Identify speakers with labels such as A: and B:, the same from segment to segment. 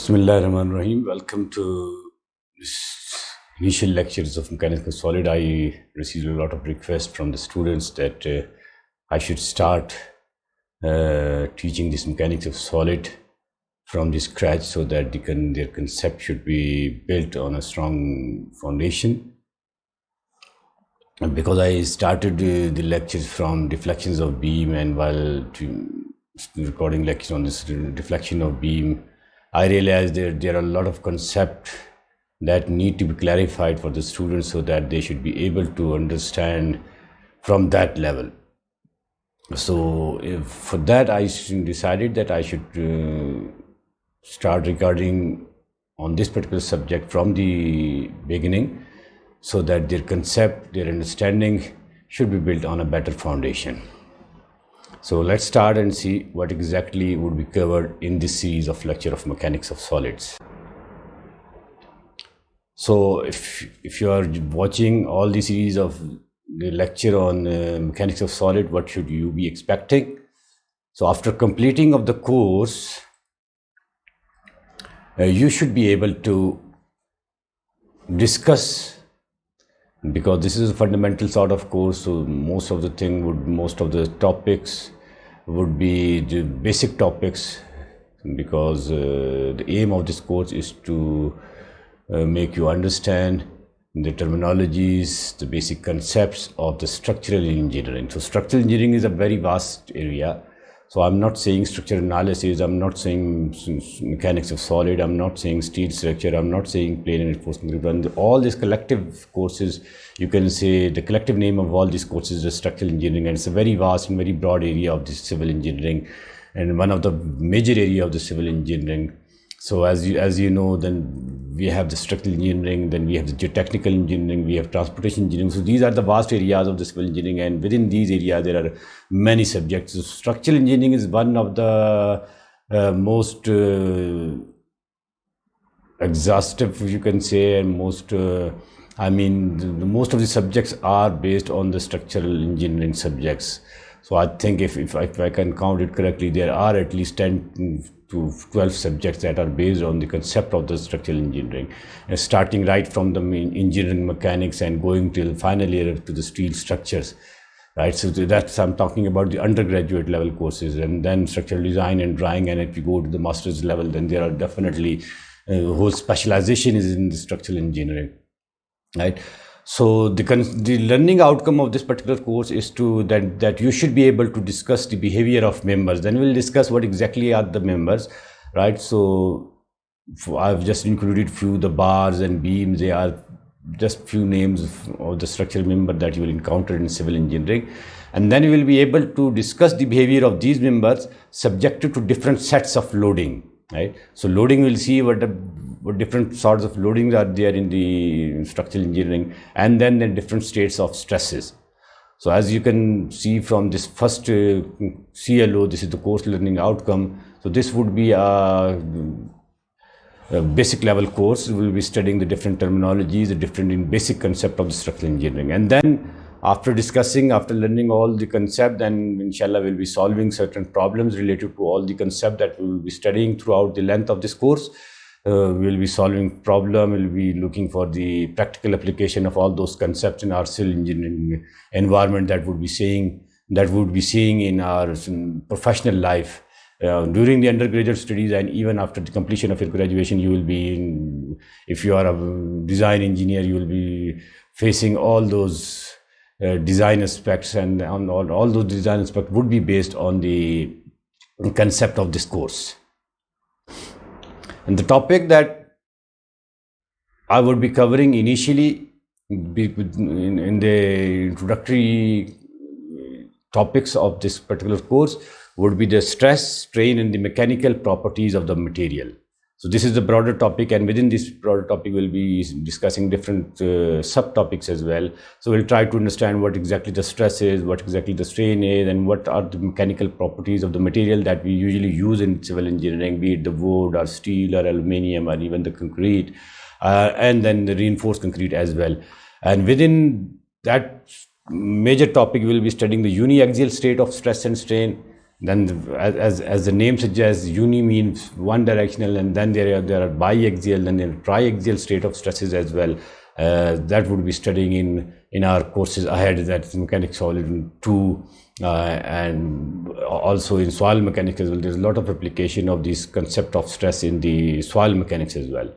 A: Bismillahirrahmanirrahim. Welcome to this initial lectures of mechanical solid. I received a lot of requests from the students that I should start teaching this mechanics of solid from the scratch so that their concept should be built on a strong foundation. And because I started the lectures from deflections of beam, and while recording lectures on this deflection of beam, I realized there are a lot of concepts that need to be clarified for the students so that they should be able to understand from that level. So for that, I decided that I should start recording on this particular subject from the beginning so that their concept, their understanding should be built on a better foundation. So let's start and see what exactly would be covered in this series of lecture of mechanics of solids. So if you are watching all the series of the lecture on mechanics of solid, what should you be expecting? So after completing of the course, you should be able to discuss, because this is a fundamental sort of course, so most of the topics would be the basic topics, because the aim of this course is to make you understand the terminologies, the basic concepts of the structural engineering. So structural engineering is a very vast area. So I'm not saying structural analysis, I'm not saying mechanics of solid, I'm not saying steel structure, I'm not saying plane and reinforcement. All these collective courses, you can say the collective name of all these courses is structural engineering, and it's a very vast and very broad area of this civil engineering, and one of the major area of the civil engineering. So as you know, then we have the structural engineering, then we have the geotechnical engineering, we have transportation engineering. So these are the vast areas of the civil engineering, and within these areas there are many subjects. So structural engineering is one of the most exhaustive, you can say, and most most of the subjects are based on the structural engineering subjects. So I think if I can count it correctly, there are at least 10 to 12 subjects that are based on the concept of the structural engineering, starting right from the engineering mechanics and going till final year to the steel structures, right? So that's, I'm talking about the undergraduate level courses, and then structural design and drawing. And if you go to the master's level, then there are definitely whole specialization is in the structural engineering, right? So the learning outcome of this particular course is that you should be able to discuss the behavior of members. Then we'll discuss what exactly are the members, right? So I've just included few, the bars and beams. They are just few names of the structural member that you will encounter in civil engineering. And then you will be able to discuss the behavior of these members subjected to different sets of loading, right? So loading, we'll see what different sorts of loadings are there in the structural engineering, and then the different states of stresses. So as you can see from this first CLO, this is the course learning outcome. So this would be a basic level course. We will be studying the different terminologies, the different in basic concept of the structural engineering. And then after learning all the concept, then inshallah we'll be solving certain problems related to all the concept that we will be studying throughout the length of this course. We'll be solving problem, we'll be looking for the practical application of all those concepts in our civil engineering environment that would be seeing in our professional life. During the undergraduate studies, and even after the completion of your graduation, you will be if you are a design engineer, you will be facing all those design aspects, and on all those design aspects would be based on the concept of this course. And the topic that I would be covering initially in the introductory topics of this particular course would be the stress, strain, and the mechanical properties of the material. So this is the broader topic, and within this broader topic we'll be discussing different subtopics as well. So we'll try to understand what exactly the stress is, what exactly the strain is, and what are the mechanical properties of the material that we usually use in civil engineering, be it the wood or steel or aluminium or even the concrete, and then the reinforced concrete as well. And within that major topic, we'll be studying the uniaxial state of stress and strain, Then, as the name suggests, uni means one directional, and then there are biaxial and then triaxial state of stresses as well. That would be studying in our courses ahead. That's mechanics solid 2, and also in soil mechanics as well. There's a lot of application of this concept of stress in the soil mechanics as well.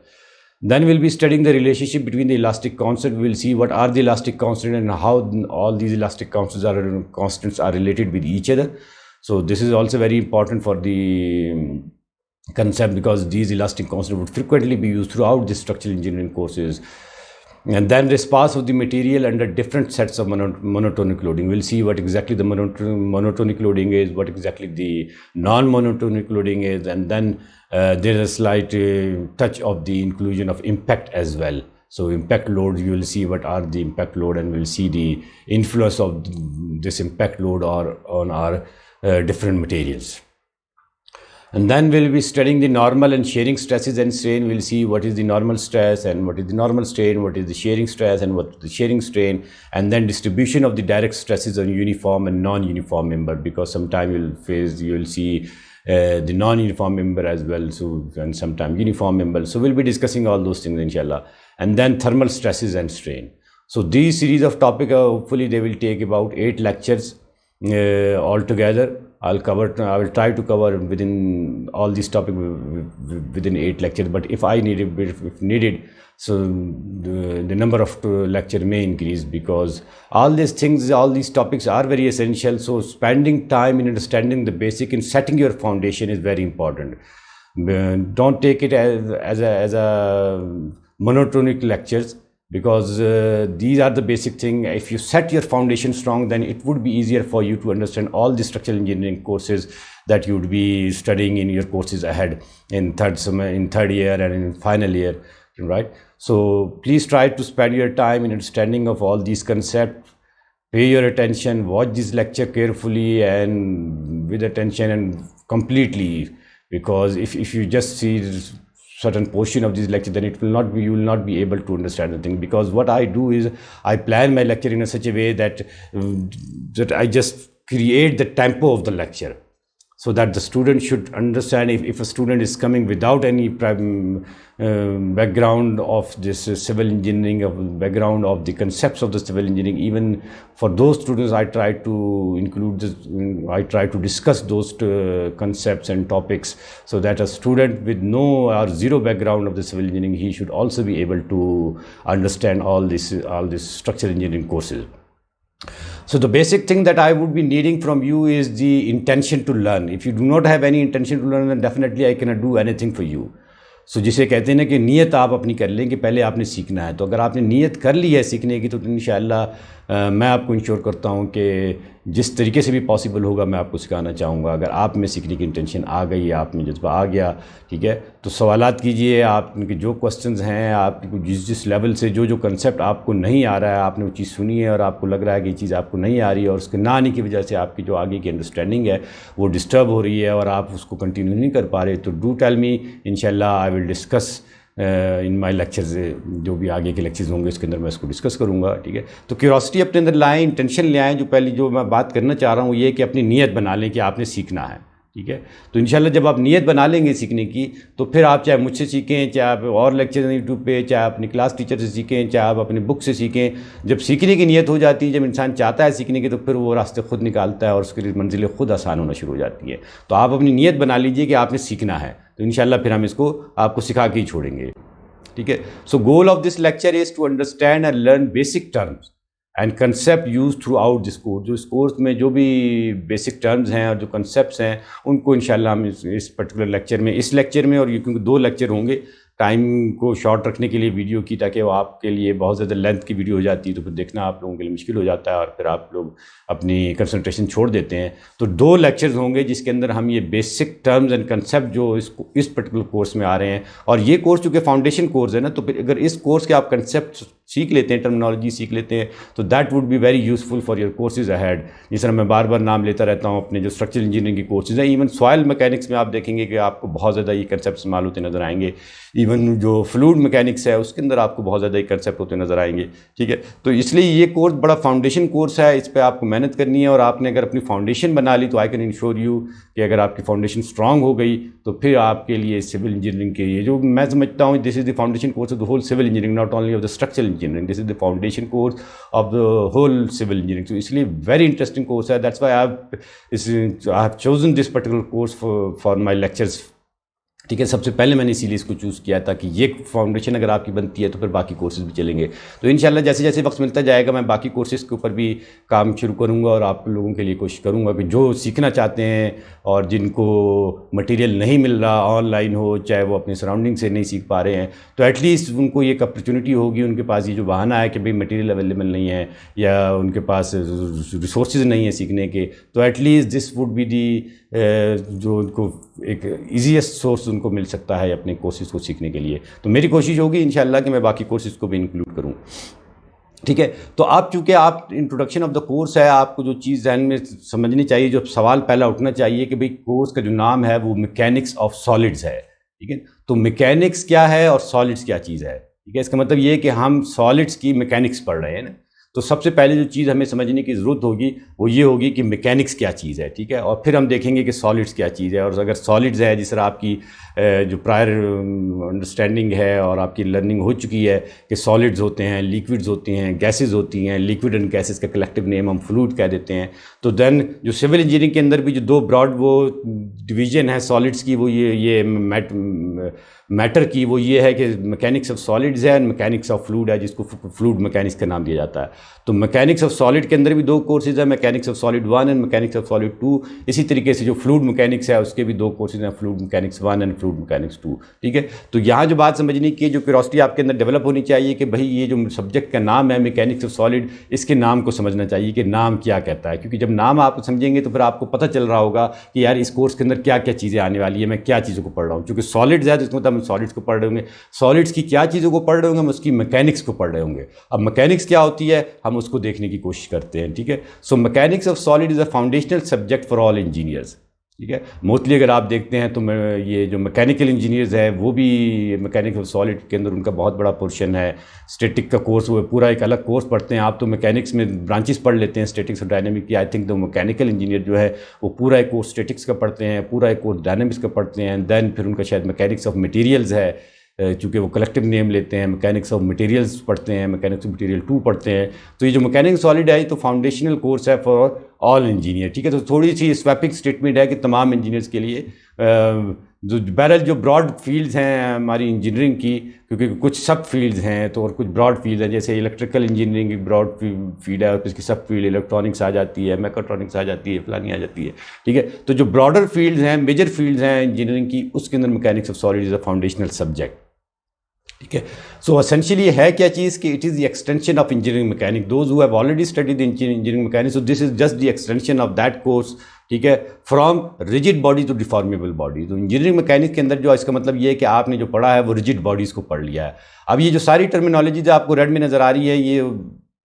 A: Then we'll be studying the relationship between the elastic constant. We'll see what are the elastic constants and how all these elastic constants are related with each other. So this is also very important for the concept, because these elastic constants would frequently be used throughout the structural engineering courses. And then response of the material under different sets of monotonic loading. We'll see what exactly the monotonic loading is, what exactly the non-monotonic loading is, and then there's a slight touch of the inclusion of impact as well. So impact load, you will see what are the impact load, and we'll see the influence of this impact load on our different materials. And then we'll be studying the normal and shearing stresses and strain. We'll see what is the normal stress and what is the normal strain, what is the shearing stress and what is the shearing strain, and then distribution of the direct stresses on uniform and non-uniform member, because sometime you'll see the non-uniform member as well, so, and sometimes uniform member. So we'll be discussing all those things inshallah. And then thermal stresses and strain. So these series of topics, hopefully they will take about 8 lectures altogether. I will try to cover within all these topics within 8 lectures, but if needed, so the number of lecture may increase, because all these topics are very essential. So spending time in understanding the basic and setting your foundation is very important. Don't take it as a monotonic lectures, because these are the basic thing. If you set your foundation strong, then it would be easier for you to understand all the structural engineering courses that you would be studying in your courses ahead in third year and in final year, right? So please try to spend your time in understanding of all these concepts. Pay your attention, watch this lecture carefully and with attention and completely, because if you just see certain portion of this lecture, then you will not be able to understand the thing. Because what I do is I plan my lecture in such a way that I just create the tempo of the lecture, so that the student should understand. If a student is coming without any background of this civil engineering, background of the concepts of the civil engineering, even for those students I try to include this, I try to discuss those concepts and topics, so that a student with no or zero background of the civil engineering, he should also be able to understand all these structural engineering courses. So the basic thing that I would be needing from you is the intention to learn. If you do not have any intention to learn, then definitely I cannot do anything for you. So जिसे कहते हैं ना कि नीयत आप अपनी कर लें कि पहले आपने सीखना है, तो अगर आपने नीयत कर ली है सीखने की, तो इंशाअल्लाह मैं आपको इंश्योर करता हूँ कि जिस तरीके से भी पॉसिबल होगा मैं आपको सिखाना चाहूँगा। अगर आप में सीखने की इंटेंशन आ गई, आप में जज्बा आ गया, ठीक है, तो सवालात कीजिए। आपके जो क्वेश्चंस हैं, आपको जिस लेवल से जो कंसेप्ट आपको नहीं आ रहा है, आपने वो चीज़ सुनी है और आपको लग रहा है कि ये चीज़ आपको नहीं आ रही है, और उसके ना आने की वजह से आपकी जो आगे की अंडरस्टैंडिंग है वो डिस्टर्ब हो रही है और आप उसको कंटिन्यू नहीं कर पा रहे, तो डू टेल मी, इंशाल्लाह I will discuss in my lectures. जो भी आगे के लेक्चर्स होंगे उसके अंदर मैं इसको डिस्कस करूँगा, ठीक है। तो क्यूरोसिटी अपने अंदर लाएँ, इंटेंशन ले आएँ। जो मैं बात करना चाह रहा हूँ ये कि अपनी नीयत बना लें कि आपने सीखना है, ठीक है। तो इंशाल्लाह जब आप नीयत बना लेंगे सीखने की, तो फिर आप चाहे मुझसे सीखें, चाहे आप और लेक्चर यूट्यूब पे, चाहे अपनी क्लास टीचर से सीखें, चाहे आप अपनी बुक से सीखें, जब सीखने की नीयत हो जाती है, जब इंसान चाहता है सीखने की, तो फिर वो रास्ते खुद निकालता है और उसके लिए मंजिलें खुद आसान होना शुरू हो जाती है। तो आप अपनी नीयत बना लीजिए कि आपने सीखना है, तो इंशाल्लाह फिर हम इसको आपको सिखा के ही छोड़ेंगे, ठीक है। So goal of this lecture is to understand and learn basic terms and concept use throughout this course. जो इस कोर्स में जो भी बेसिक टर्म्स हैं और जो कंसेप्ट्स हैं, उनको इंशाल्लाह हम इस पर्टिकुलर लेक्चर में, और ये क्योंकि 2 लेक्चर होंगे, टाइम को शॉर्ट रखने के लिए वीडियो की, ताकि वो आपके लिए बहुत ज़्यादा लेंथ की वीडियो हो जाती है तो फिर देखना आप लोगों के लिए मुश्किल हो जाता है और फिर आप लोग अपनी कंसंट्रेशन छोड़ देते हैं। तो 2 लेक्चर्स होंगे जिसके अंदर हम ये बेसिक टर्म्स एंड कंसेप्ट जो इस पर्टिकुलर कोर्स में आ रहे हैं, और ये कोर्स चूँकि फाउंडेशन कोर्स है ना, तो फिर अगर इस कोर्स के आप कंसेप्ट सीख लेते हैं, टर्मिनोलॉजी सीख लेते हैं, तो that would be very useful for your courses ahead. जिस तरह मैं बार बार नाम लेता रहता हूँ अपने जो स्ट्रक्चरल इंजीनियरिंग के कोर्सेज हैं, इवन सॉइल मैकेनिक्स में आप देखेंगे कि आपको बहुत ज़्यादा ये कंसेप्ट इस्तेमाल होते नजर आएंगे। इवन इवन जो फ्लूइड मैकेनिक्स है उसके अंदर आपको बहुत ज़्यादा कंसेप्ट होते नज़र आएंगे, ठीक है। तो इसलिए ये कोर्स बड़ा फाउंडेशन कोर्स है, इस पर आपको मेहनत करनी है, और आपने अगर अपनी फाउंडेशन बना ली तो आई कैन इंश्योर यू कि अगर आपकी फाउंडेशन स्ट्रांग हो गई तो फिर आपके लिए सिविल इंजीनियरिंग के लिए, जो मैं समझता हूँ, this is the foundation course of the whole civil engineering, not only of the structural engineering, this is the foundation course of the whole civil engineering. तो इसलिए वेरी इंटरेस्टिंग कोर्स है, that's why I have chosen this particular course for my lectures, ठीक है। सबसे पहले मैंने इसीलिए इसको चूज़ किया था कि ये फाउंडेशन अगर आपकी बनती है तो फिर बाकी कोर्सेज भी चलेंगे। तो इंशाल्लाह जैसे जैसे वक्त मिलता जाएगा मैं बाकी कोर्सेज के ऊपर भी काम शुरू करूँगा और आप लोगों के लिए कोशिश करूँगा कि जो सीखना चाहते हैं और जिनको मटेरियल नहीं मिल रहा, ऑनलाइन हो चाहे वो अपने सराउंडिंग से नहीं सीख पा रहे हैं, तो एटलीस्ट उनको ये एक अपॉर्चुनिटी होगी, उनके पास ये जो बहाना है कि भाई मटेरियल अवेलेबल नहीं है या उनके पास रिसोर्सेज नहीं है सीखने के, तो at least this would be the जो उनको एक ईजीएस्ट सोर्स उनको मिल सकता है अपने कोर्सेज को सीखने के लिए। तो मेरी कोशिश होगी इंशाल्लाह कि मैं बाकी कोर्सेज को भी इंक्लूड करूँ, ठीक है। तो आप चूँकि आप इंट्रोडक्शन ऑफ द कोर्स है, आपको जो चीज़ ध्यान में समझनी चाहिए, जो सवाल पहला उठना चाहिए कि भाई कोर्स का जो नाम है वो मैकेनिक्स ऑफ सॉलिड्स है, ठीक है। तो मैकेनिक्स क्या है और सॉलिड्स क्या चीज़ है, ठीक है। इसका मतलब ये है कि हम सॉलिड्स की मैकेनिक्स पढ़ रहे हैं ना। तो सबसे पहले जो चीज़ हमें समझने की ज़रूरत होगी वो ये होगी कि मैकेनिक्स क्या चीज़ है, ठीक है। और फिर हम देखेंगे कि सॉलिड्स क्या चीज़ है, और अगर सॉलिड्स है जिस तरह आपकी जो प्रायर अंडरस्टैंडिंग है और आपकी लर्निंग हो चुकी है कि सॉलिड्स होते हैं, लिक्विड्स होती हैं, गैसेस होती हैं, लिक्विड एंड गैसेस का कलेक्टिव नेम हम फ्लूइड कह देते हैं। तो देन जो सिविल इंजीनियरिंग के अंदर भी जो दो ब्रॉड वो डिवीजन है सॉलिड्स की, वो ये मैटर की, वो ये है कि मैकेनिक्स ऑफ सॉलिड्स है एंड मैकेनिक्स ऑफ फ्लूइड है, जिसको फ्लूइड मैकेनिक्स का नाम दिया जाता है। तो मैकेनिक्स ऑफ सॉलिड के अंदर भी दो कोर्सेज हैं, mechanics of solid 1 and mechanics of solid 2। इसी तरीके से जो फ्लूइड मैकेनिक्स है उसके भी दो कोर्सेज हैं, fluid mechanics 1 and fluid mechanics 2, ठीक है। तो यहाँ जो बात समझनी की, जो क्यूरियोसिटी आपके अंदर डेवलप होनी चाहिए कि भाई ये जो सब्जेक्ट का नाम है मैकेनिक्स ऑफ सॉलिड, इसके नाम को समझना चाहिए कि नाम क्या कहता है, क्योंकि जब नाम आप समझेंगे तो फिर आपको पता चल रहा होगा कि यार इस कोर्स के अंदर क्या क्या चीज़ें आने वाली है, मैं क्या चीज़ों को पढ़ रहा हूँ। क्योंकि सॉलिड्स है तो इसका मतलब हम सॉलिड्स को पढ़ रहे होंगे, सॉलिड्स की क्या चीज़ों को पढ़ रहे होंगे, हम उसकी मैकेनिक्स को पढ़ रहे होंगे। अब मैकेनिक्स क्या होती है हम उसको देखने की कोशिश करते हैं, ठीक है। So mechanics of solid is a foundational subject for all engineers, ठीक है। मोस्टली अगर आप देखते हैं तो ये जो मैकेनिकल इंजीनियर्स है वो भी मैकेनिक्स ऑफ सॉलिड के अंदर उनका बहुत बड़ा पोर्शन है। स्टैटिक का कोर्स वो पूरा एक अलग कोर्स पढ़ते हैं, आप तो मैकेनिक्स में ब्रांचेस पढ़ लेते हैं स्टैटिक्स और डायनेमिक की। आई थिंक तो मैकेनिकल इंजीनियर जो है वो पूरा एक कोर्स स्टैटिक्स का पढ़ते हैं, पूरा एक कोर्स डायनेमिक्स का पढ़ते हैं, देन फिर उनका शायद मैकेनिक्स ऑफ मटेरियल्स है, चूँकि वो कलेक्टिव नेम लेते हैं, मैकेनिक्स ऑफ मटेरियल्स पढ़ते हैं, मैकेनिक्स ऑफ मटेरियल 2 पढ़ते हैं। तो ये जो मैकेनिक्स सॉलिड है तो फाउंडेशनल कोर्स है फॉर ऑल इंजीनियर, ठीक है। तो थोड़ी सी स्वैपिक स्टेटमेंट है कि तमाम इंजीनियर्स के लिए जो बहरहाल जो ब्रॉड फील्ड्स हैं हमारी इंजीनियरिंग की, क्योंकि कुछ सब फील्ड्स हैं तो और कुछ ब्रॉड फील्ड हैं, जैसे इलेक्ट्रिकल इंजीनियरिंग एक ब्रॉड फील्ड है और इसकी सब फील्ड इलेक्ट्रॉनिक्स आ जाती है, मैकेट्रॉनिक्स आ जाती है, फलानी आ जाती है, ठीक है। तो जो ब्रॉडर फील्ड्स हैं, मेजर फील्ड्स हैं इंजीनियरिंग की, उसके अंदर mechanics of solid is a foundational subject, ठीक है। सो एसेंशियली है क्या चीज़ कि it is the extension of engineering mechanic, those who have already studied engineering mechanics, so this is just the extension of that course, ठीक है, from rigid body to deformable body. तो engineering mechanics के अंदर जो इसका मतलब ये है कि आपने जो पढ़ा है वो रिजिड बॉडीज़ को पढ़ लिया है। अब ये जो सारी टर्मिनोलॉजी जो आपको रेड में नज़र आ रही है, ये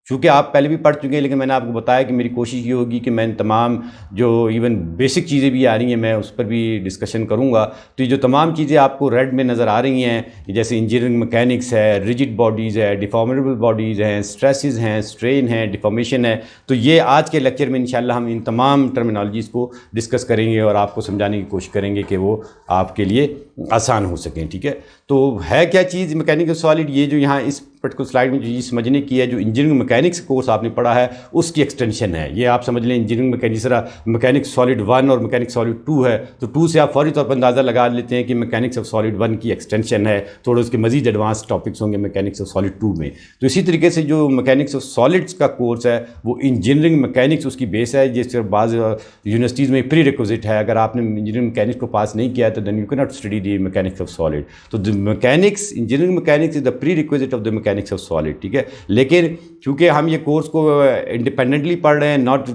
A: चूँकि आप पहले भी पढ़ चुके हैं, लेकिन मैंने आपको बताया कि मेरी कोशिश ये होगी कि मैं तमाम जो इवन बेसिक चीज़ें भी आ रही हैं मैं उस पर भी डिस्कशन करूँगा। तो ये जो तमाम चीज़ें आपको रेड में नज़र आ रही हैं, जैसे इंजीनियरिंग मैकेनिक्स है, रिजिड बॉडीज़ है, डिफॉर्मेबल बॉडीज़ हैं, स्ट्रेसेस हैं, स्ट्रेन है, डिफॉर्मेशन है, तो ये आज के लेक्चर में इंशाल्लाह हम इन तमाम टर्मिनोलॉजीज़ को डिस्कस करेंगे और आपको समझाने की कोशिश करेंगे कि वो आपके लिए आसान हो सकें, ठीक है। तो है क्या चीज़ मैकेनिकल सॉलिड, ये जो यहाँ इस पर्टिकुलर स्लाइड में जो चीज़ समझने की है, जो इंजीनियरिंग मैकेनिक्स कोर्स आपने पढ़ा है उसकी एक्सटेंशन है। ये आप समझ लें इंजीनियरिंग मैकेनिक्स, जिस तरह मैकेनिक्स सॉलिड 1 और मैकेनिक्स सॉलिड 2 है, तो 2 से आप फौरी तौर पर अंदाज़ा लगा लेते हैं कि मैकेनिक्स ऑफ सॉलिड 1 की एक्सटेंशन है, थोड़े उसके मजीद एडवांस टॉपिक्स होंगे मैकेनिक्स ऑफ सॉलिड 2 में। तो इसी तरीके से जो मैकेनिक्स ऑफ सॉलिड्स का कोर्स है वो इंजीनियरिंग मैकेनिक्स उसकी बेस है, जिस बाज़ यूनिवर्सिटीज़ में प्री रिक्विजिट है, अगर आपने इंजीनियरिंग मैकेनिक्स को पास नहीं किया तो then you can not study the mechanics of solid. तो the mechanics, engineering mechanics is the prerequisite of the mechanics of solid, ठीक है। लेकिन चूँकि हम ये कोर्स को इंडिपेंडेंटली पढ़ रहे हैं, नॉट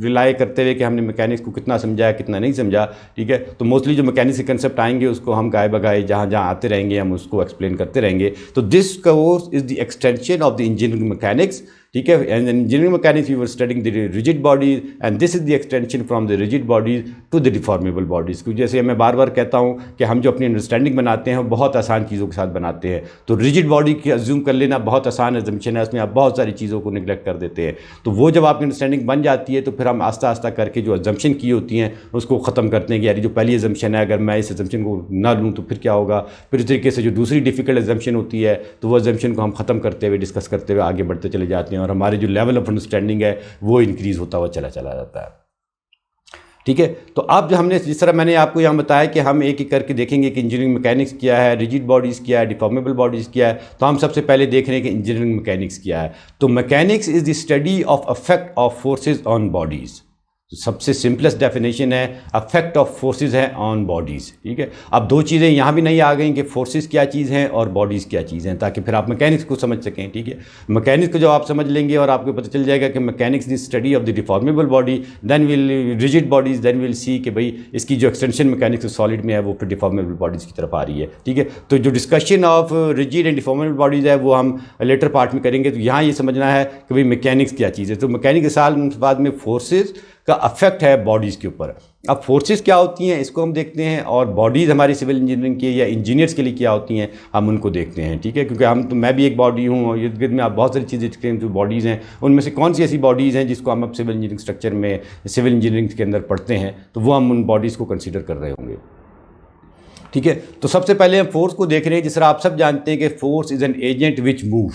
A: रिलाई करते हुए कि हमने मैकेनिक्स को कितना समझा कितना नहीं समझा, ठीक है, तो मोस्टली जो मैकेनिक्स के कंसेप्ट आएंगे उसको हम गाए बगाए जहाँ जहाँ आते रहेंगे हम उसको एक्सप्लेन करते रहेंगे। तो this course is the extension of the engineering mechanics, ठीक है। And engineering mechanics we were studying the rigid bodies and this is the extension from the rigid bodies to the deformable bodies. क्योंकि जैसे मैं बार बार कहता हूँ कि हम जो अपनी अंडरस्टैंडिंग बनाते हैं वो बहुत आसान चीज़ों के साथ बनाते हैं। तो रिजिड बॉडी की अज्यूम कर लेना बहुत आसान एजम्पशन है, उसमें आप बहुत सारी चीज़ों को निगलेक्ट कर देते हैं। तो वो जब आपकी अंडरस्टैंडिंग बन जाती है तो फिर हम आस्ता आस्ता करके जो एजम्पशन की होती हैं उसको ख़त्म करते हैं कि यार जो पहली एजम्पशन है अगर मैं इस एजम्पशन को ना लूँ तो फिर क्या होगा। फिर इस तरीके से जो दूसरी डिफिकल्ट एजम्पशन होती है तो वो एजम्पशन को हम ख़त्म करते हुए डिस्कस करते हुए आगे बढ़ते चले जाते हैं और हमारे जो लेवल ऑफ अंडरस्टैंडिंग है वो इंक्रीज़ होता हुआ चला जाता है। ठीक है। तो अब जो हमने जिस तरह मैंने आपको यहाँ बताया कि हम एक एक करके देखेंगे कि इंजीनियरिंग मैकेनिक्स क्या है, रिजिड बॉडीज़ क्या है, डिफॉर्मेबल बॉडीज़ क्या है। तो हम सबसे पहले देख रहे हैं कि इंजीनियरिंग मैकेनिक्स क्या है। तो mechanics is the study of affect of forces on bodies. तो सबसे सिंपलेस्ट डेफिनेशन है अफेक्ट ऑफ फोर्सेस है ऑन बॉडीज़। ठीक है। अब दो चीज़ें यहाँ भी नहीं आ गई कि फोर्सेस क्या चीज़ हैं और बॉडीज़ क्या चीज़ हैं, ताकि फिर आप मैकेनिक्स को समझ सकें। ठीक है। मैकेनिक्स को जब आप समझ लेंगे और आपको पता चल जाएगा कि mechanics the study of the deformable body, then will rigid bodies, then will see कि भाई इसकी जो एक्सटेंशन मैकेनिक्स सॉलिड में है वो फिर डिफॉर्मेबल बॉडीज़ की तरफ आ रही है। ठीक है। तो जो discussion of rigid and deformable bodies है वो हम लेटर पार्ट में करेंगे। तो यहाँ ये समझना है कि भाई मैकेनिक्स क्या चीज़ है। तो मैकेनिक्स के साल बाद में फोर्सेज का अफेक्ट है बॉडीज़ के ऊपर। अब फोर्सेस क्या होती हैं इसको हम देखते हैं, और बॉडीज़ हमारी सिविल इंजीनियरिंग की या इंजीनियर्स के लिए क्या होती हैं हम उनको देखते हैं। ठीक है। क्योंकि हम तो मैं भी एक बॉडी हूँ और इर्द गिर्द में आप बहुत सारी चीज़ें देखते हैं जो बॉडीज़ हैं, उनमें से कौन सी ऐसी बॉडीज़ हैं जिसको हम अब सिविल इंजीनियरिंग स्ट्रक्चर में सिविल इंजीनियरिंग के अंदर पढ़ते हैं, तो वो हम उन बॉडीज़ को कंसिडर कर रहे होंगे। ठीक है। तो सबसे पहले हम फोर्स को देख रहे हैं। जिस तरह आप सब जानते हैं कि force is an agent which move.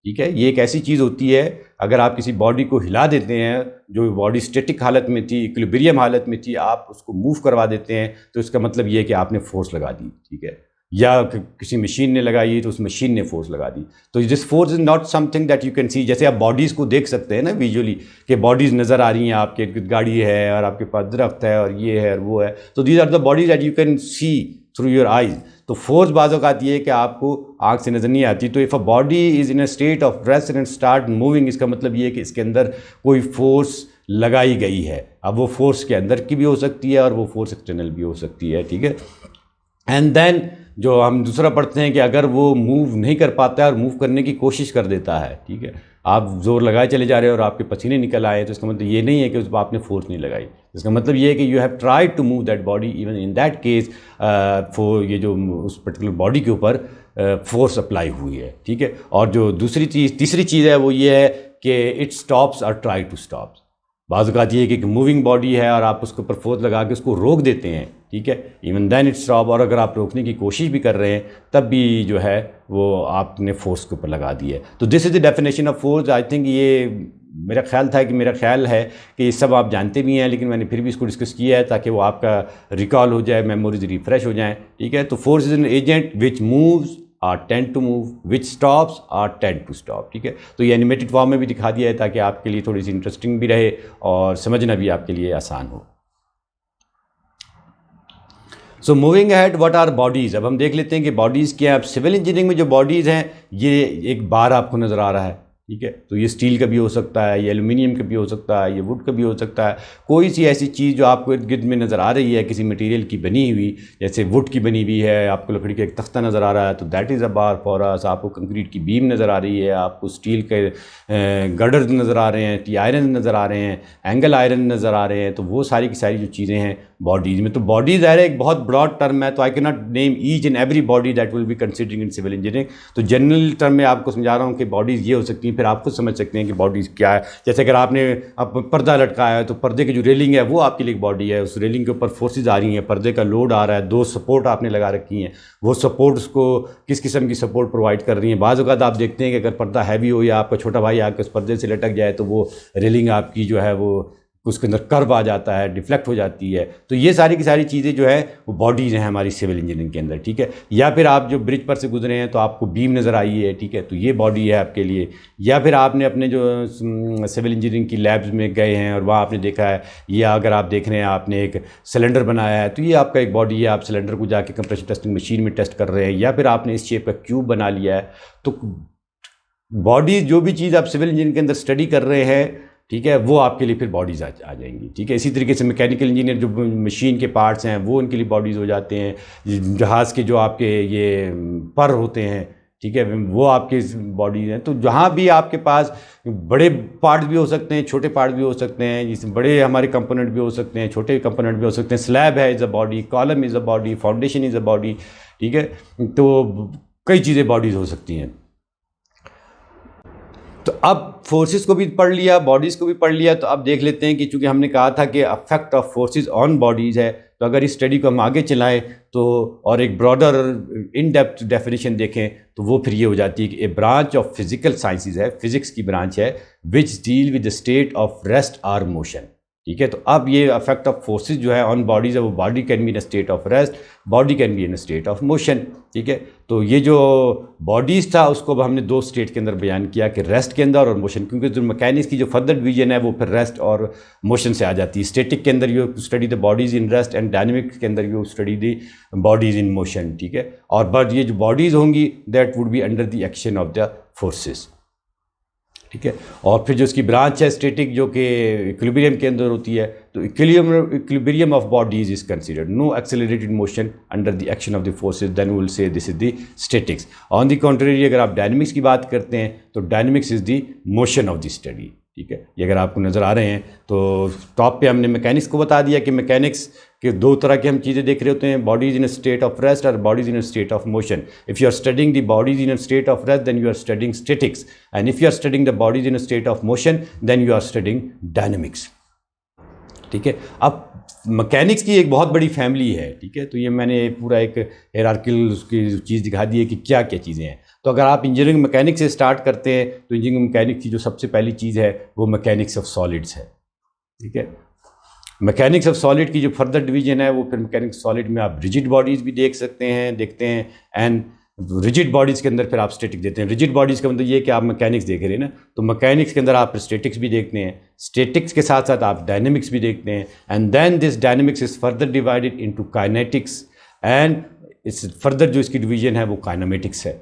A: ठीक है। ये एक ऐसी चीज़ होती है, अगर आप किसी बॉडी को हिला देते हैं, जो बॉडी स्टैटिक हालत में थी, इक्विलिब्रियम हालत में थी, आप उसको मूव करवा देते हैं तो इसका मतलब ये है कि आपने फोर्स लगा दी। ठीक है। या किसी मशीन ने लगाई तो उस मशीन ने फोर्स लगा दी। तो this force is not something that you can सी। जैसे आप बॉडीज़ को देख सकते हैं ना विजुअली, कि बॉडीज़ नज़र आ रही हैं, आपके गाड़ी है और आपके पास दरख्त है और ये है और वो है। तो these are the bodies that you can see through your eyes. तो फोर्स बाज़ औक़ात ये है कि आपको आँख से नज़र नहीं आती। तो if a body is in a state of rest and start moving, इसका मतलब ये है कि इसके अंदर कोई फोर्स लगाई गई है। अब वो फोर्स के अंदर की भी हो सकती है और वो फोर्स एक्सटर्नल भी हो सकती है। ठीक है। एंड देन जो हम दूसरा पढ़ते हैं कि अगर वो मूव नहीं कर पाता है और मूव करने की कोशिश कर देता है, ठीक है, आप जोर लगाए चले जा रहे हो और आपके पसीने निकल आए, तो इसका मतलब ये नहीं है कि उस पर आपने फोर्स नहीं लगाई। इसका मतलब ये है कि you have tried to move that body, even in that case for ये जो उस पर्टिकुलर बॉडी के ऊपर फोर्स अप्लाई हुई है। ठीक है। और जो तीसरी चीज़ है वो ये है कि इट स्टॉप्स और ट्राई टू स्टॉप्स। बाज़ औक़ात ये है कि मूविंग बॉडी है और आप उसके ऊपर फोर्स लगा के उसको रोक देते हैं। ठीक है। Even then it stop. और अगर आप रोकने की कोशिश भी कर रहे हैं तब भी जो है वो आपने फोर्स के ऊपर लगा दी है। तो this is the definition of force. I think ये मेरा ख्याल है कि ये सब आप जानते भी हैं, लेकिन मैंने फिर भी इसको डिस्कस किया है ताकि वो आपका रिकॉल हो जाए, मेमोरीज रिफ्रेश हो जाएँ। ठीक है। तो force is an agent which moves or tend to move, which stops or tend to stop। ठीक है। तो ये एनिमेटेड फॉर्म में भी दिखा दिया है ताकि आपके लिए थोड़ी सी इंटरेस्टिंग भी रहे और समझना भी आपके लिए आसान हो। So moving ahead, what are bodies. अब हम देख लेते हैं कि बॉडीज़ क्या है। अब सिविल इंजीनियरिंग में जो बॉडीज़ हैं, ये एक बार आपको नज़र आ रहा है। ठीक है। तो ये स्टील का भी हो सकता है, ये एल्युमिनियम का भी हो सकता है, ये वुड का भी हो सकता है। कोई सी ऐसी चीज़ जो आपको इर्द गिर्द में नज़र आ रही है, किसी मटेरियल की बनी हुई, जैसे वुड की बनी हुई है, आपको लकड़ी का एक तख्ता नज़र आ रहा है, तो that is a bar for us. आपको कंक्रीट की बीम नज़र आ रही है, आपको स्टील के गर्डर्स नज़र आ रहे हैं, टी आयरन नज़र आ रहे हैं, एंगल आयरन नज़र आ रहे हैं। तो वो सारी की सारी जो चीज़ें हैं बॉडीज़ में। तो बॉडीज़ है एक बहुत ब्रॉड टर्म है, तो I can not name each and every body that will be considering in civil engineering. तो जनरल टर्म में आपको समझा रहा हूँ कि बॉडीज़ ये हो सकती हैं, फिर आप खुद समझ सकते हैं कि बॉडीज़ क्या है। जैसे अगर आपने पर्दा लटकाया है तो पर्दे की जो रेलिंग है वो आपके लिए एक बॉडी है। उस रेलिंग के ऊपर फोर्सेज आ रही हैं, पर्दे का लोड आ रहा है, दो सपोर्ट आपने लगा रखी हैं, वो सपोर्ट उसको किस किस्म की सपोर्ट प्रोवाइड कर रही हैं। बाज़ औक़ात आप देखते हैं कि अगर पर्दा हैवी हो या आपका छोटा भाई आकर उस पर्दे से लटक जाए तो वो रेलिंग आपकी जो है वो उसके अंदर कर्व आ जाता है, डिफ्लेक्ट हो जाती है। तो ये सारी की सारी चीज़ें जो है वो बॉडीज़ हैं हमारी सिविल इंजीनियरिंग के अंदर। ठीक है। या फिर आप जो ब्रिज पर से गुजरे हैं तो आपको बीम नज़र आई है। ठीक है। तो ये बॉडी है आपके लिए। या फिर आपने अपने जो सिविल इंजीनियरिंग की लैब्स में गए हैं और वहाँ आपने देखा है, या अगर आप देख रहे हैं आपने एक सिलेंडर बनाया है, तो ये आपका एक बॉडी है। आप सिलेंडर को जाके कंप्रेशर टेस्टिंग मशीन में टेस्ट कर रहे हैं, या फिर आपने इस शेप का क्यूब बना लिया है। तो बॉडी जो भी चीज़ आप सिविल इंजीनियरिंग के अंदर स्टडी कर रहे हैं, ठीक है, वो आपके लिए फिर बॉडीज़ आ जाएंगी। ठीक है। इसी तरीके से मैकेनिकल इंजीनियर जो मशीन के पार्ट्स हैं वो उनके लिए बॉडीज़ हो जाते हैं। जहाज़ के जो आपके ये पर होते हैं, ठीक है, वो आपके बॉडी हैं। तो जहाँ भी आपके पास बड़े पार्ट भी हो सकते हैं, छोटे पार्ट भी हो सकते हैं, जिसमें बड़े हमारे कंपोनेंट भी हो सकते हैं, छोटे कंपोनेंट भी हो सकते हैं। स्लैब है is a body, column is a body, foundation is a body, ठीक है। तो कई चीज़ें बॉडीज़ हो सकती हैं। तो अब फोर्सेस को भी पढ़ लिया, बॉडीज़ को भी पढ़ लिया, तो अब देख लेते हैं कि चूंकि हमने कहा था कि affect of forces on bodies है, तो अगर इस स्टडी को हम आगे चलाएं तो और एक ब्रॉडर इन डेप्थ डेफिनेशन देखें तो वो फिर ये हो जाती है कि ए ब्रांच ऑफ फिजिकल साइंसेज है, फिजिक्स की ब्रांच है, which deal with the state of rest R motion, ठीक है। तो अब ये अफेक्ट ऑफ फोर्सेस जो है ऑन बॉडीज है, वो body can be in state of rest, body can be in state of motion, ठीक है। तो ये जो बॉडीज था उसको अब हमने दो स्टेट के अंदर बयान किया कि रेस्ट के अंदर और मोशन, क्योंकि जो मैकेनिक्स की जो फर्दर डिवीजन है वो फिर रेस्ट और मोशन से आ जाती है। स्टैटिक के अंदर you study the bodies in rest and dynamics के अंदर you study the bodies in motion, ठीक है। और बट ये जो बॉडीज होंगी that would be under the action of the forces, ठीक है। और फिर जो इसकी ब्रांच है स्टैटिक, जो कि इक्विलिब्रियम के अंदर होती है, तो equilibrium of bodies is considered, no accelerated motion under the action of the forces, then we will say this is the statics. On the contrary अगर आप डायनेमिक्स की बात करते हैं तो dynamics is the motion of the study, ठीक है। ये अगर आपको नज़र आ रहे हैं तो टॉप पे हमने मैकेनिक्स को बता दिया कि मैकेनिक्स के दो तरह की हम चीज़ें देख रहे होते हैं, bodies in state of rest और bodies in state of motion. If you are studying the bodies in state of rest then you are studying statics, and if you are studying the bodies in state of motion then you are studying dynamics, ठीक है। अब mechanics की एक बहुत बड़ी family है, ठीक है। तो ये मैंने पूरा एक हायरार्किकल उसकी चीज़ दिखा दी है कि क्या क्या चीज़ें हैं। तो अगर आप इंजीनियरिंग मैकेनिक्स से स्टार्ट करते हैं तो इंजीनियरिंग मैकेनिक्स की जो सबसे पहली चीज़ है वो मैकेनिक्स ऑफ सॉलिड्स है, ठीक है। मैकेनिक्स ऑफ सॉलिड की जो फर्दर डिवीजन है वो फिर मैकेनिक्स सॉलिड में आप रिजिड बॉडीज़ भी देखते हैं, एंड रिजिड बॉडीज़ के अंदर फिर आप स्टैटिक देते हैं। रिजिड बॉडीज़ का मतलब ये कि आप मैकेनिक्स देख रहे हैं ना, तो मैकेनिक्स के अंदर आप स्टैटिक्स भी देखते हैं, स्टैटिक्स के साथ साथ आप डायनेमिक्स भी देखते हैं, and then this dynamics is further divided into kinetics, and इस फर्दर जो इसकी डिवीजन है वो काइनेमेटिक्स है,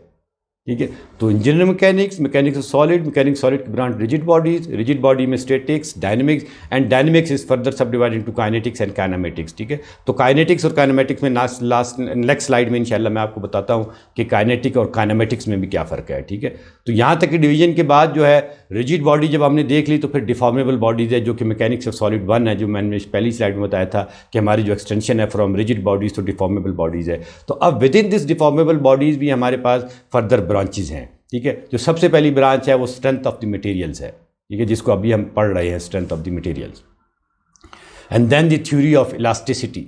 A: ठीक है। तो engineering mechanics of solid, mechanics solid की branch rigid bodies, rigid body में statics, dynamics, and dynamics is further subdivide into kinetics and kinematics, ठीक है। तो काइनेटिक्स और काइनेमेटिक्स में नेक्स्ट स्लाइड में इंशाल्लाह मैं आपको बताता हूँ कि काइनेटिक और काइनेमेटिक्स में भी क्या फ़र्क है, ठीक है। तो यहाँ तक की डिवीजन के बाद जो है रिजिड बॉडी जब हमने देख ली तो फिर डिफॉर्मेबल बॉडीज़ है, जो कि मैकेनिक्स ऑफ सॉलिड 1 है, जो मैंने पहली स्लाइड में बताया था कि हमारी जो एक्सटेंशन है from rigid bodies to deformable bodies है। तो अब within this deformable bodies भी हमारे पास फर्दर ब्रांचेज हैं, ठीक है। जो सबसे पहली ब्रांच है वो स्ट्रेंथ ऑफ द मटेरियल्स है, ठीक है, जिसको अभी हम पढ़ रहे हैं, strength of the materials. And then the theory of elasticity,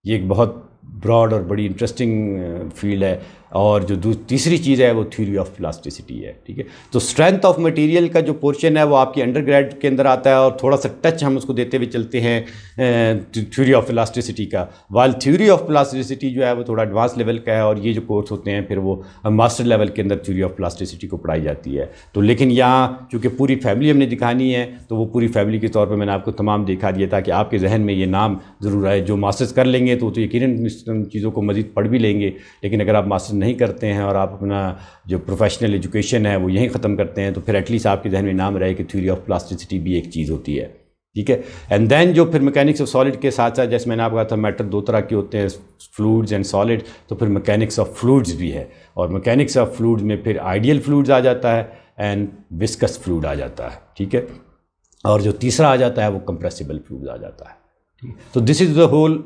A: ये एक बहुत ब्रॉड और बड़ी इंटरेस्टिंग फील्ड है। और जो तीसरी चीज़ है वो थ्योरी ऑफ इलास्टिसिटी है, ठीक है। तो स्ट्रेंथ ऑफ मटेरियल का जो पोर्शन है वो आपकी अंडरग्रेड के अंदर आता है, और थोड़ा सा टच हम उसको देते हुए चलते हैं थ्योरी ऑफ इलास्टिसिटी का। वाल थ्योरी ऑफ इलास्टिसिटी जो है वो थोड़ा एडवांस लेवल का है, और ये जो कोर्स होते हैं फिर वो मास्टर लेवल के अंदर थ्योरी ऑफ इलास्टिसिटी को पढ़ाई जाती है। तो लेकिन यहाँ चूँकि पूरी फैमिली हमने दिखानी है तो वो पूरी फैमिली के तौर पर मैंने आपको तमाम दिखा दिया ताकि आपके जहन में ये नाम ज़रूर आए। जो मास्टर्स कर लेंगे तो यकीनन चीज़ों को मज़ीद पढ़ भी लेंगे, लेकिन अगर आप मास्टर नहीं करते हैं और आप अपना जो प्रोफेशनल एजुकेशन है वो यहीं ख़त्म करते हैं तो फिर एटलीस्ट आपके जहन में नाम रहे कि थ्योरी ऑफ प्लास्टिसिटी भी एक चीज़ होती है, ठीक है। एंड देन जो फिर मैकेनिक्स ऑफ सॉलिड के साथ साथ, जैसे मैंने आपको कहा था मैटर दो तरह के होते हैं, फ्लूइड्स एंड सॉलिड, तो फिर मैकेनिक्स ऑफ फ्लूइड्स भी है। और मैकेनिक्स ऑफ फ्लूइड्स में फिर आइडियल फ्लूइड्स आ जाता है एंड विस्कस फ्लूइड आ जाता है, ठीक है। और जो तीसरा आ जाता है वो कंप्रेसिबल फ्लूइड आ जाता है, ठीक है। तो this is the whole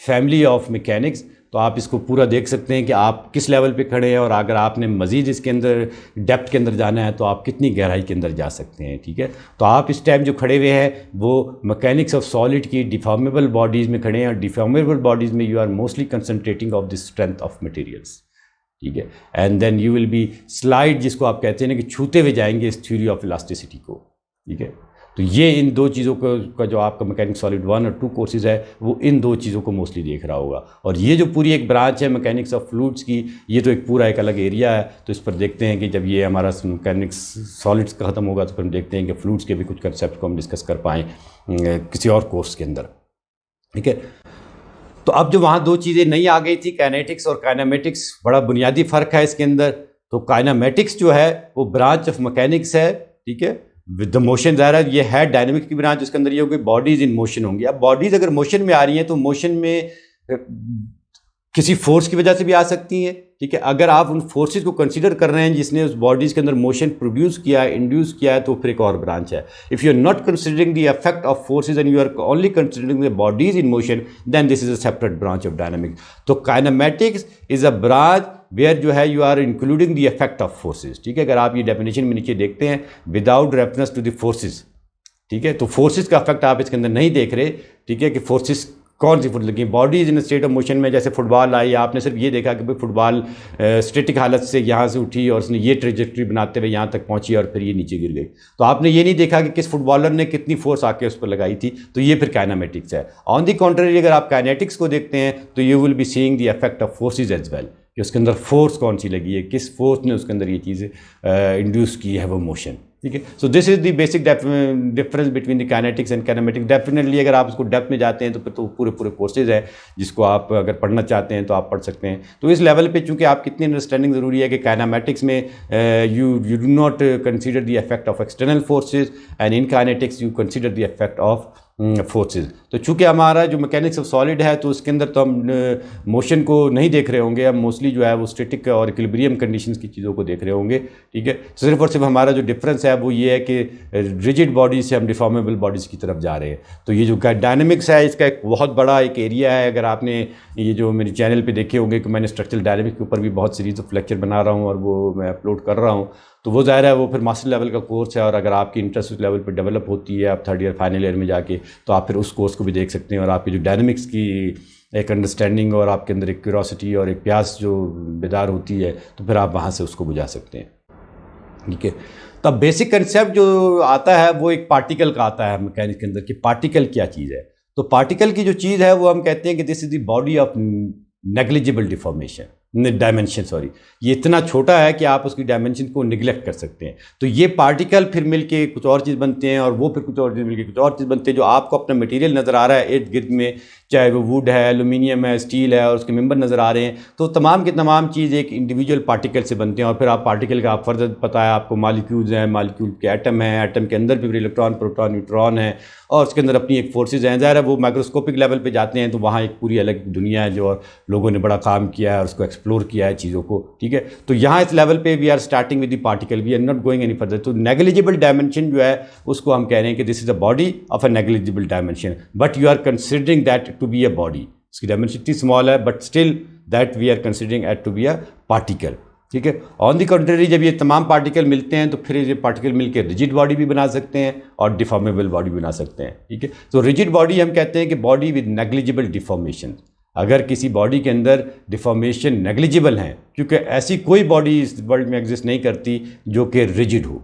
A: family of mechanics. तो आप इसको पूरा देख सकते हैं कि आप किस लेवल पे खड़े हैं, और अगर आपने मज़ीद इसके अंदर डेप्थ के अंदर जाना है तो आप कितनी गहराई के अंदर जा सकते हैं, ठीक है। तो आप इस टाइम जो खड़े हुए हैं वो मैकेनिक्स ऑफ सॉलिड की डिफॉर्मेबल बॉडीज़ में खड़े हैं, और डिफॉर्मेबल बॉडीज़ में you are mostly concentrating of the strength of materials, ठीक है। And then you will be slide, जिसको आप कहते हैं ना कि छूते हुए जाएंगे इस थ्योरी ऑफ इलास्टिसिटी को, ठीक है। तो ये इन दो चीज़ों का जो आपका मैकेनिक्स सॉलिड 1 और 2 कोर्सेज है वो इन दो चीज़ों को मोस्टली देख रहा होगा। और ये जो पूरी एक ब्रांच है मैकेनिक्स ऑफ फ्लूइड्स की, ये तो एक पूरा एक अलग एरिया है। तो इस पर देखते हैं कि जब ये हमारा मैकेनिक्स सॉलिड्स का ख़त्म होगा तो फिर हम देखते हैं कि फ्लूइड्स के भी कुछ कंसेप्ट को हम डिस्कस कर पाएँ किसी और कोर्स के अंदर, ठीक है। तो अब जो वहाँ दो चीज़ें नई आ गई थी, काइनेटिक्स और काइनेमेटिक्स, बड़ा बुनियादी फ़र्क है इसके अंदर। तो काइनेमेटिक्स जो है वो ब्रांच ऑफ मैकेनिक्स है, ठीक है, विद द मोशन। ज़ाहिर है ये है डायनेमिक्स की ब्रांच, उसके अंदर ये होगी बॉडीज़ इन मोशन होंगी। अब बॉडीज़ अगर मोशन में आ रही हैं तो मोशन में किसी फोर्स की वजह से भी आ सकती हैं, ठीक है। अगर आप उन फोर्सेस को कंसीडर कर रहे हैं जिसने उस बॉडीज़ के अंदर मोशन प्रोड्यूस किया है, इंड्यूस किया है, तो फिर एक और ब्रांच है। If you are not considering the effect of forces and you are only considering the bodies in motion, then this is a separate branch of dynamics. तो kinematics is a branch where जो है you are including the effect of forces, ठीक है। अगर आप ये definition में नीचे देखते हैं, without reference to the forces, ठीक है, तो फोर्सेज का इफेक्ट आप इसके अंदर नहीं देख रहे, ठीक है, कि फोर्सेज कौन सी फुट लगी। Body is in state of motion में, जैसे फुटबॉल आई, आपने सिर्फ ये देखा कि भाई फुटबॉल स्टेटिक हालत से यहाँ से उठी और उसने ये ट्रेजेक्ट्री बनाते हुए यहाँ तक पहुँची और फिर ये नीचे गिर गई। तो आपने ये नहीं देखा कि किस फुटबॉलर ने कितनी फोर्स आके उस पर लगाई थी, तो ये फिर काइनेमेटिक्स है। ऑन दी कॉन्ट्ररी अगर आप काइनेटिक्स को देखते हैं तो you will be seeing the effect of forces as well, कि उसके अंदर फोर्स कौन सी लगी है, किस फोर्स ने उसके अंदर ये चीज़ इंड्यूस की है वो मोशन, ठीक है। सो this is the basic difference between the kinetics and kinematics. Definitely अगर आप उसको डेप्थ में जाते हैं तो फिर तो पूरे कोर्सेज हैं जिसको आप अगर पढ़ना चाहते हैं तो आप पढ़ सकते हैं। तो इस लेवल पे चूंकि आपकी इतनी अंडरस्टैंडिंग ज़रूरी है कि काइनेमेटिक्स में you do not consider the effect of external forces and in kinetics you consider the effect of forces. तो चूंकि हमारा जो मैकेनिक्स ऑफ सॉलिड है तो उसके अंदर तो हम मोशन को नहीं देख रहे होंगे, हम मोस्टली जो है वो स्टैटिक और इक्विलिब्रियम कंडीशंस की चीज़ों को देख रहे होंगे, ठीक है। सिर्फ और सिर्फ हमारा जो डिफरेंस है वो ये है कि रिजिड बॉडीज से हम डिफॉर्मेबल बॉडीज़ की तरफ जा रहे हैं। तो ये जो डायनेमिक्स है इसका एक बहुत बड़ा एक एरिया है। अगर आपने ये जो मेरे चैनल पर देखे होंगे कि मैंने स्ट्रक्चरल डायनेमिक्स के ऊपर भी बहुत सीरीज ऑफ लेक्चर बना रहा हूँ और वो मैं अपलोड कर रहा हूँ, तो वो ज़ाहिर है वो फिर मास्टर लेवल का कोर्स है। और अगर आपकी इंटरेस्ट उस लेवल पर डेवलप होती है आप थर्ड ईयर फाइनल ईयर में जाके, तो आप फिर उस कोर्स को भी देख सकते हैं और आपकी जो डायनेमिक्स की एक अंडरस्टैंडिंग और आपके अंदर एक क्यूरोसिटी और एक प्यास जो बेदार होती है, तो फिर आप वहाँ से उसको बुझा सकते हैं, ठीक है। तब बेसिक कंसेप्ट जो आता है वो एक पार्टिकल का आता है मैकेनिक्स के अंदर, कि पार्टिकल क्या चीज़ है। तो पार्टिकल की जो चीज़ है वो हम कहते हैं कि this is the body of negligible deformation dimension, sorry, ये इतना छोटा है कि आप उसकी डायमेंशन को निगलेक्ट कर सकते हैं। तो ये पार्टिकल फिर मिलके कुछ और चीज़ बनते हैं और वो फिर कुछ और चीज़ मिलके कुछ और चीज़ बनते हैं। जो आपको अपना मटेरियल नज़र आ रहा है इर्द गिर्द में, चाहे वो वुड है, एल्यूमिनियम है, स्टील है और उसके मेंबर नज़र आ रहे हैं, तो तमाम के तमाम चीज़ एक इंडिविजुअल पार्टिकल से बनते हैं। और फिर आप पार्टिकल का आप फर्दर पता है आपको, मालिक्यूल्स हैं, मालिक्यूल के एटम हैं, एटम के अंदर भी इलेक्ट्रॉन, प्रोटॉन, न्यूट्रॉन है और उसके अंदर अपनी एक फोर्सेज हैं। ज़ाहिर है वो माइक्रोस्कोपिक लेवल पे जाते हैं तो वहाँ एक पूरी अलग दुनिया है जो लोगों ने बड़ा काम किया है और उसको एक्सप्लोर किया है चीज़ों को, ठीक है। तो यहाँ इस लेवल पे we are starting with the particle, we are not going any further. तो नेग्लिजिबल डायमेंशन जो है उसको हम कह रहे हैं कि this is a body of a negligible dimension, but you are considering that to be a body. इसकी डायमेंशन इतनी स्मॉल है but still that we are considering it to be a particle, ठीक है। ऑन दी कंट्री जब ये तमाम particle मिलते हैं तो फिर ये पार्टिकल मिलकर रिजिड बॉडी भी बना सकते हैं और डिफॉर्मेबल बॉडी बना सकते हैं, ठीक है। तो रिजिड बॉडी हम कहते हैं कि बॉडी विद नेग्लिजिबल डिफॉर्मेशन। अगर किसी बॉडी के अंदर डिफॉर्मेशन नेग्लिजिबल हैं, क्योंकि ऐसी कोई बॉडी इस वर्ल्ड में एग्जिस्ट नहीं करती जो कि रिजिड हो,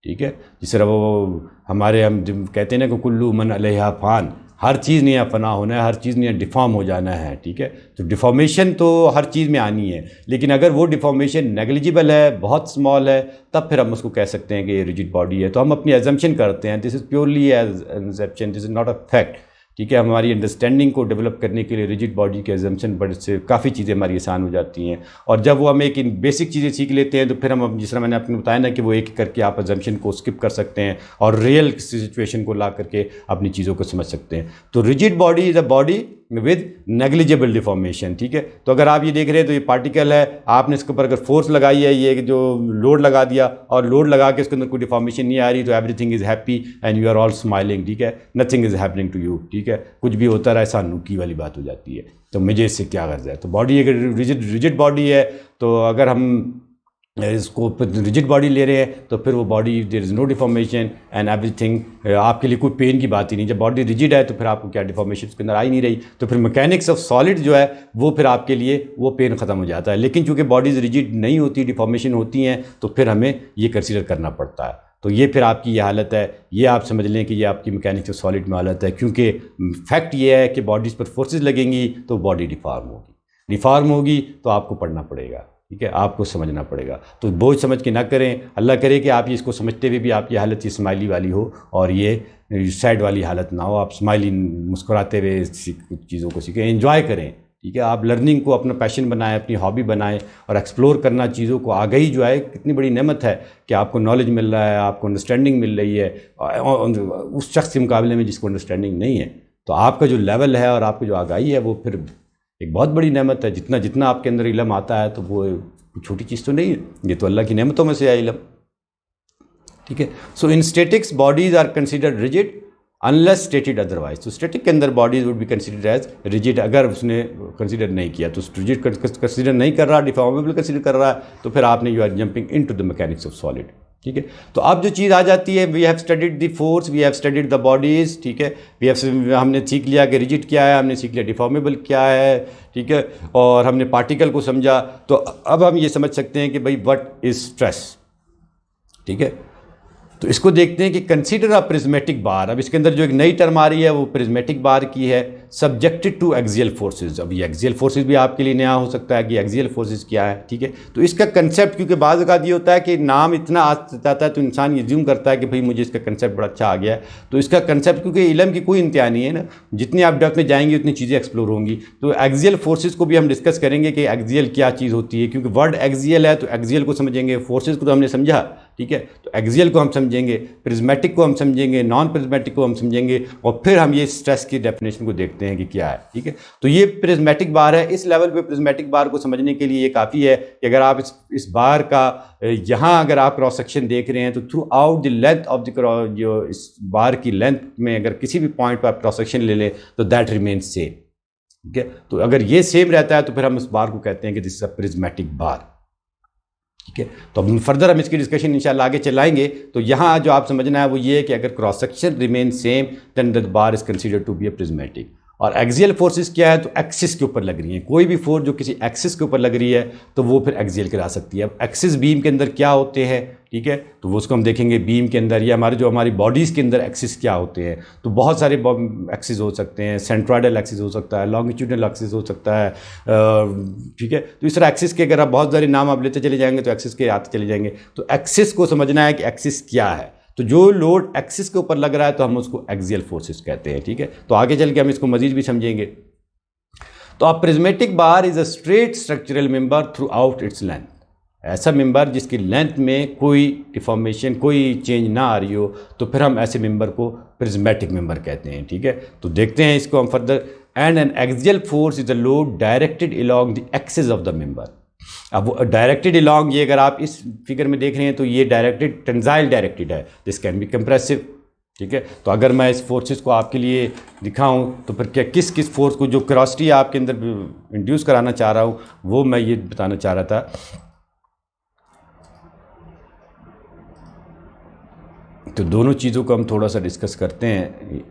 A: ठीक है। जिस तरह वो हमारे हम कहते हैं ना कि कुल्लू मन अलैहा फ़ान, हर चीज़ नहीं फना होना है, हर चीज़ नहीं डिफ़ॉर्म हो जाना है, ठीक है। तो डिफ़ॉर्मेशन तो हर चीज़ में आनी है, लेकिन अगर वो डिफ़ॉर्मेशन नेग्लिजिबल है, बहुत स्मॉल है, तब फिर हम उसको कह सकते हैं कि ये रिजिड बॉडी है। तो हम अपनी एजम्पशन करते हैं, this is purely assumption, this is not a fact, ठीक है। हमारी अंडरस्टैंडिंग को डेवलप करने के लिए रिजिड बॉडी के एजम्पशन बड़े से काफ़ी चीज़ें हमारी आसान हो जाती हैं। और जब वो हम एक इन बेसिक चीज़ें सीख लेते हैं तो फिर हम, जिस तरह मैंने आपको बताया ना कि वो एक करके आप एजम्पशन को स्किप कर सकते हैं और रियल सिचुएशन को ला करके अपनी चीज़ों को समझ सकते हैं। तो rigid body is a body with negligible deformation, ठीक है। तो अगर आप ये देख रहे हैं तो ये पार्टिकल है, आपने इसके ऊपर अगर फोर्स लगाई है, ये जो लोड लगा दिया और लोड लगा के इसके अंदर कोई डिफॉर्मेशन नहीं आ रही, तो everything is happy and you are all smiling, ठीक है। Nothing is happening to you, ठीक है। कुछ भी होता रहा, ऐसा नुकी वाली बात हो जाती है। तो मुझे इससे क्या गर्ज है। तो बॉडी अगर रिजिड बॉडी है, तो अगर हम इसको रिजिड बॉडी ले रहे हैं तो फिर वो body there is no deformation and everything, आपके लिए कोई पेन की बात ही नहीं। जब बॉडी रिजिड है तो फिर आपको क्या डिफॉर्मेशन उसके अंदर आ ही नहीं रही, तो फिर मैकेनिक्स ऑफ सॉलिड जो है वो फिर आपके लिए वो पेन ख़त्म हो जाता है। लेकिन चूँकि बॉडीज़ रिजिड नहीं होती, डिफॉर्मेशन होती हैं, तो फिर हमें ये कंसीडर करना पड़ता है। तो ये फिर आपकी ये हालत है, ये आप समझ लें कि ये आपकी मैकेनिक्स ऑफ सॉलिड में हालत है, क्योंकि फैक्ट ये है कि बॉडीज़ पर फोर्सेज लगेंगी तो बॉडी डिफॉर्म होगी तो आपको पढ़ना पड़ेगा, ठीक है, आपको समझना पड़ेगा। तो बोझ समझ के ना करें, अल्लाह करे कि आप इसको समझते हुए भी आपकी हालत ये स्माइली वाली हो और ये सैड वाली हालत ना हो। आप स्माइली मुस्कुराते हुए कुछ चीज़ों को सीखें, एंजॉय करें, ठीक है। आप लर्निंग को अपना पैशन बनाएं, अपनी हॉबी बनाएं और एक्सप्लोर करना चीज़ों को। आगाही जो है कितनी बड़ी नेमत है कि आपको नॉलेज मिल रहा है, आपको अंडरस्टैंडिंग मिल रही है उस शख्स के मुकाबले में जिसको अंडरस्टैंडिंग नहीं है। तो आपका जो लेवल है और आपकी जो आगाही है वो फिर एक बहुत बड़ी नेमत है। जितना जितना आपके अंदर इल्म आता है तो वो छोटी चीज़ तो नहीं है, ये तो अल्लाह की नेमतों में से है इल्म, ठीक है। So in statics bodies are considered rigid unless stated otherwise. तो स्टैटिक के अंदर bodies would be considered as rigid, अगर उसने कंसिडर नहीं किया तो रिजिड कंसिडर नहीं कर रहा, डिफॉर्मेबल कंसिडर कर रहा है, तो फिर आपने you are jumping into the mechanics of solid, ठीक है। तो अब जो चीज़ आ जाती है, we have studied the force, we have studied the bodies, ठीक है। हमने सीख लिया कि रिजिड क्या है, हमने सीख लिया डिफॉर्मेबल क्या है, ठीक है, और हमने पार्टिकल को समझा। तो अब हम ये समझ सकते हैं कि भाई व्हाट इज स्ट्रेस, ठीक है। तो इसको देखते हैं कि कंसीडर अ प्रिज्मेटिक बार। अब इसके अंदर जो एक नई टर्म आ रही है वो प्रिज्मेटिक बार की है, सब्जेक्टेड टू एक्सियल फोर्सेज। अब ये एक्सियल फोर्सेज भी आपके लिए नया हो सकता है कि एक्सियल फोर्सेज क्या है, ठीक है। तो इसका कंसेप्ट, क्योंकि बाद का ये होता है कि नाम इतना आ जाता है तो इंसान ये ज्यूम करता है कि भाई मुझे इसका कंसेप्ट बड़ा अच्छा आ गया है। तो इसका कंसेप्ट, क्योंकि इल्म की कोई इंतहा नहीं है ना, जितनी आप डेप्थ में जाएंगे उतनी चीज़ें एक्सप्लोर होंगी। तो एक्सियल फोर्सेज को भी हम डिस्कस करेंगे कि एक्सियल क्या चीज़ होती है, क्योंकि वर्ड एक्सियल है तो एक्सियल को समझेंगे, फोर्सेज को तो हमने समझा, ठीक है। तो एक्सियल को हम समझेंगे, प्रिज्मेटिक को हम समझेंगे, नॉन प्रिज्मेटिक को हम समझेंगे, और फिर हम ये स्ट्रेस की डेफिनेशन को देखते हैं कि क्या है, ठीक है। तो ये प्रिज्मेटिक बार है। इस लेवल पे प्रिज्मेटिक बार को समझने के लिए ये काफ़ी है कि अगर आप इस बार का यहाँ अगर आप क्रॉस सेक्शन देख रहे हैं तो through out the length of the जो इस बार की लेंथ में अगर किसी भी पॉइंट पर आप क्रॉस सेक्शन ले लें तो दैट रिमेन्स सेम, ठीक है। तो अगर ये सेम रहता है तो फिर हम उस बार को कहते हैं कि दिस इज अ प्रिज्मेटिक बार, ठीक है। तो अब फर्दर हम इसकी डिस्कशन इंशाल्लाह आगे चलाएंगे। तो यहाँ जो आप समझना है वो ये है कि अगर cross section remain same then the bar is considered to be a prismatic. और एक्सियल फोर्सेस क्या है, तो एक्सिस के ऊपर लग रही हैं। कोई भी फोर्स जो किसी एक्सिस के ऊपर लग रही है तो वो फिर एक्सियल करा सकती है। अब एक्सिस बीम के अंदर क्या होते हैं, ठीक है, तो वो उसको हम देखेंगे बीम के अंदर, या हमारी बॉडीज़ के अंदर एक्सिस क्या होते हैं। तो बहुत सारे एक्सिस हो सकते हैं, सेंट्रोइडल एक्सिस हो सकता है, लॉन्गिट्यूडनल एक्सिस हो सकता है, ठीक है। तो इस तरह एक्सिस के अगर आप बहुत सारे नाम आप लेते चले जाएंगे तो एक्सिस के आते चले जाएंगे। तो एक्सिस को समझना है कि एक्सिस क्या है। तो जो लोड एक्सिस के ऊपर लग रहा है तो हम उसको एक्सियल फोर्सेस कहते हैं, ठीक है। तो आगे चल के हम इसको मजीद भी समझेंगे। तो अब prismatic bar is a straight structural member through out its length. ऐसा मेंबर जिसकी लेंथ में कोई डिफॉर्मेशन, कोई चेंज ना आ रही हो, तो फिर हम ऐसे मेंबर को प्रिज्मेटिक मेंबर कहते हैं, ठीक है। तो देखते हैं इसको हम further. And N axial force is a load directed along the axis of the member. अब वो डायरेक्टेड अलोंग, ये अगर आप इस फिगर में देख रहे हैं तो ये डायरेक्टेड, टेंसाइल डायरेक्टेड है, दिस कैन बी कंप्रेसिव, ठीक है। तो अगर मैं इस फोर्सेस को आपके लिए दिखाऊं तो फिर क्या किस किस फोर्स को, जो क्रोसिटी आपके अंदर इंड्यूस कराना चाह रहा हूं वो मैं ये बताना चाह रहा था। तो दोनों चीज़ों को हम थोड़ा सा डिस्कस करते हैं।